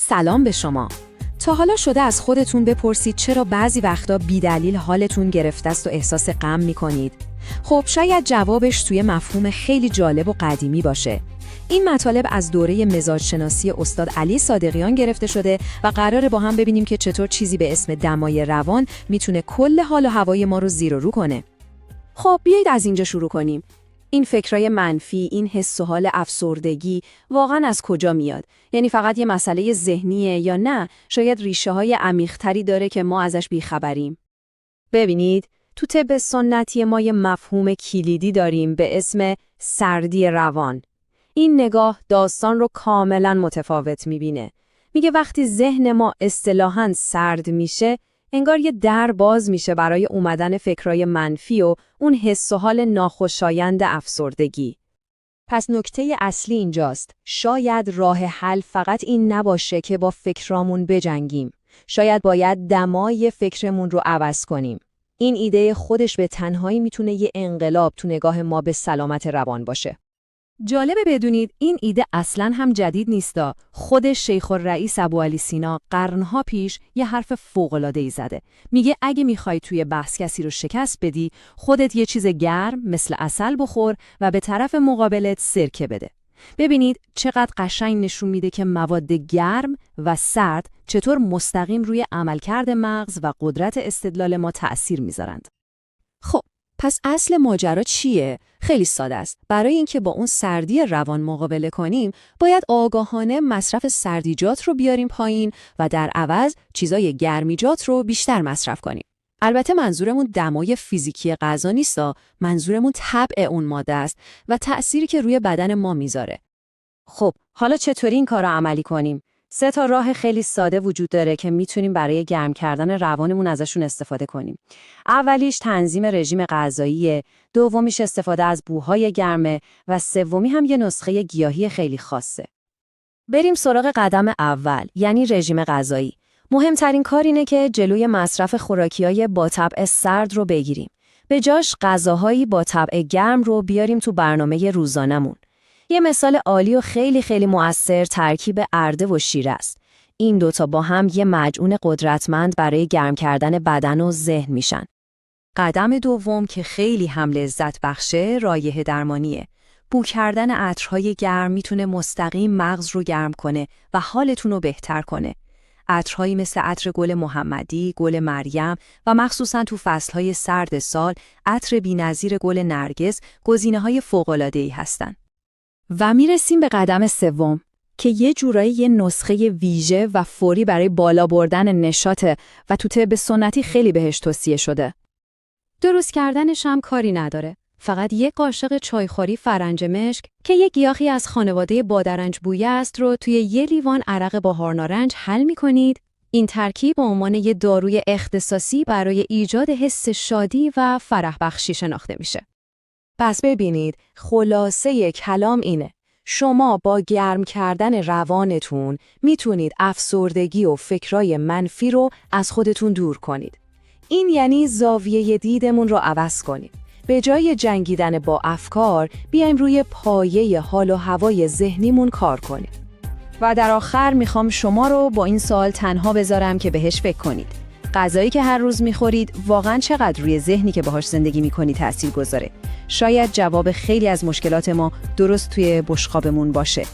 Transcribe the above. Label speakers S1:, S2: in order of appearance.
S1: سلام به شما. تا حالا شده از خودتون بپرسید چرا بعضی وقتا بی‌دلیل حالتون گرفته است و احساس غم می‌کنید؟ خب شاید جوابش توی مفهوم خیلی جالب و قدیمی باشه. این مطالب از دوره مزاجشناسی استاد علی صادقیان گرفته شده و قراره با هم ببینیم که چطور چیزی به اسم دمای روان میتونه کل حال و هوای ما رو زیر و رو کنه. خب بیایید از اینجا شروع کنیم. این فکرای منفی، این حس و حال افسردگی واقعاً از کجا میاد؟ یعنی فقط یه مسئله ذهنیه یا نه؟ شاید ریشه‌های عمیق‌تری داره که ما ازش بیخبریم. ببینید، تو طب سنتی ما یه مفهوم کلیدی داریم به اسم سردی روان. این نگاه داستان رو کاملاً متفاوت می‌بینه. میگه وقتی ذهن ما اصطلاحاً سرد میشه، انگار یه در باز میشه برای اومدن فکرای منفی و اون حس و حال ناخوشایند افسردگی. پس نکته اصلی اینجاست. شاید راه حل فقط این نباشه که با فکرامون بجنگیم. شاید باید دمای فکرمون رو عوض کنیم. این ایده خودش به تنهایی میتونه یه انقلاب تو نگاه ما به سلامت روان باشه. جالبه بدونید این ایده اصلاً هم جدید نیستا. خود شیخ الرئیس ابوعلی سینا قرنها پیش یه حرف فوق‌العاده‌ای زده. میگه اگه میخوای توی بحث کسی رو شکست بدی، خودت یه چیز گرم مثل عسل بخور و به طرف مقابلت سرکه بده. ببینید چقدر قشنگ نشون میده که مواد گرم و سرد چطور مستقیم روی عملکرد مغز و قدرت استدلال ما تأثیر میذارند. خب پس اصل ماجرا چیه؟ خیلی ساده است. برای اینکه با اون سردی روان مقابله کنیم، باید آگاهانه مصرف سردیجات رو بیاریم پایین و در عوض چیزای گرمیجات رو بیشتر مصرف کنیم. البته منظورمون دمای فیزیکی غذا نیستا، منظورمون طبع اون ماده است و تأثیری که روی بدن ما میذاره. خب، حالا چطوری این کار رو عملی کنیم؟ 3 راه خیلی ساده وجود داره که میتونیم برای گرم کردن روانمون ازشون استفاده کنیم. اولیش تنظیم رژیم غذاییه، دومیش استفاده از بوهای گرمه و سومی هم یه نسخه گیاهی خیلی خاصه. بریم سراغ قدم اول، یعنی رژیم غذایی. مهمترین کار اینه که جلوی مصرف خوراکیای با طبع سرد رو بگیریم. به جاش غذاهایی با طبع گرم رو بیاریم تو برنامه روزانمون. یه مثال عالی و خیلی مؤثر ترکیب ارده و شیر است. این دوتا با هم یه مجعون قدرتمند برای گرم کردن بدن و ذهن میشن. قدم دوم که خیلی هم لذت بخشه رایحه درمانیه. بو کردن عطرهای گرم میتونه مستقیم مغز رو گرم کنه و حالتون رو بهتر کنه. عطرهایی مثل عطر گل محمدی، گل مریم و مخصوصاً تو فصلهای سرد سال عطر بی‌نظیر گل نرگس گزینه‌های فوق‌العاده‌ای هستن. و میرسیم به قدم سوم که یه جورایی یه نسخه ویژه و فوری برای بالا بردن نشاطه و تو طب سنتی خیلی بهش توصیه شده. درست کردنش هم کاری نداره. فقط یه قاشق چایخوری فرنج مشک که یه گیاهی از خانواده بادرنج بویه است رو توی یه لیوان عرق بهارنارنج حل می‌کنید. این ترکیب به عنوان یه داروی اختصاصی برای ایجاد حس شادی و فرح بخشی شناخته میشه. پس ببینید، خلاصه کلام اینه. شما با گرم کردن روانتون میتونید افسردگی و فکرای منفی رو از خودتون دور کنید. این یعنی زاویه دیدمون رو عوض کنید. به جای جنگیدن با افکار، بیایم روی پایه حال و هوای ذهنیمون کار کنیم. و در آخر میخوام شما رو با این سوال تنها بذارم که بهش فکر کنید. غذایی که هر روز میخورید واقعاً چقدر روی ذهنی که باهاش زندگی میکنید تأثیر گذاره؟ شاید جواب خیلی از مشکلات ما درست توی بشقابمون باشه.